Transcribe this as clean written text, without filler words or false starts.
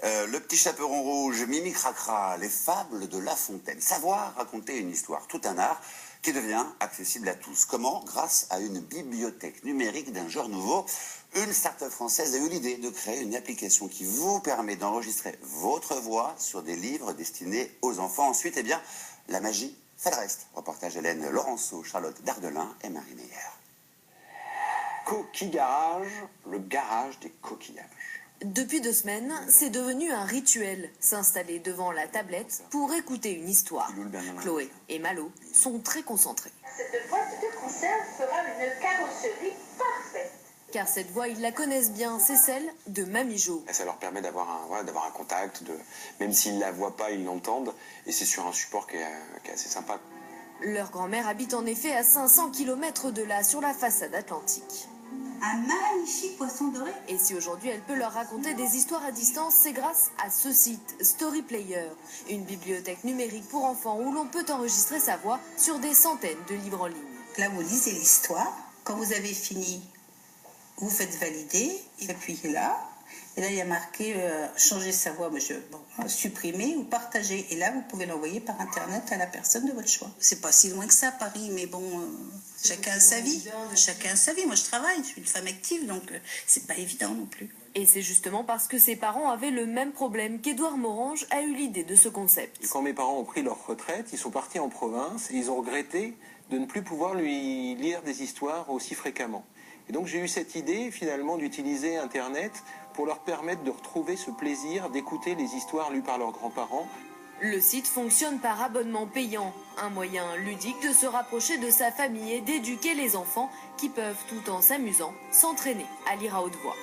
Le petit chaperon rouge, Mimi Cracra, les fables de La Fontaine. Savoir raconter une histoire, tout un art qui devient accessible à tous. Comment? Grâce à une bibliothèque numérique d'un genre nouveau. Une start-up française a eu l'idée de créer une application qui vous permet d'enregistrer votre voix sur des livres destinés aux enfants. Ensuite, eh bien, la magie fait le reste. Reportage Hélène Laurenceau, Charlotte Dardelin et Marie Meyer. Coquille Garage, le garage des coquillages. Depuis 2 semaines, c'est devenu un rituel, s'installer devant la tablette pour écouter une histoire. Chloé et Malo sont très concentrés. Cette boîte de conserve fera une carrosserie parfaite. Car cette voix, ils la connaissent bien, c'est celle de Mamie Jo. Ça leur permet d'avoir un contact, même s'ils ne la voient pas, ils l'entendent. Et c'est sur un support qui est assez sympa. Leur grand-mère habite en effet à 500 km de là, sur la façade atlantique. Un magnifique poisson doré. Et si aujourd'hui elle peut leur raconter des histoires à distance, c'est grâce à ce site, Story Player, une bibliothèque numérique pour enfants où l'on peut enregistrer sa voix sur des centaines de livres en ligne. Là, vous lisez l'histoire. Quand vous avez fini, vous faites valider, et appuyez là. Et là, il y a marqué changer sa voix, supprimer ou partager. Et là, vous pouvez l'envoyer par Internet à la personne de votre choix. C'est pas si loin que ça, Paris, mais bon, chacun a sa vie. Chacun a sa vie. Moi, je travaille, je suis une femme active, donc c'est pas évident non plus. Et c'est justement parce que ses parents avaient le même problème qu'Édouard Morange a eu l'idée de ce concept. Et quand mes parents ont pris leur retraite, ils sont partis en province et ils ont regretté de ne plus pouvoir lui lire des histoires aussi fréquemment. Et donc j'ai eu cette idée finalement d'utiliser Internet pour leur permettre de retrouver ce plaisir d'écouter les histoires lues par leurs grands-parents. Le site fonctionne par abonnement payant, un moyen ludique de se rapprocher de sa famille et d'éduquer les enfants qui peuvent, tout en s'amusant, s'entraîner à lire à haute voix.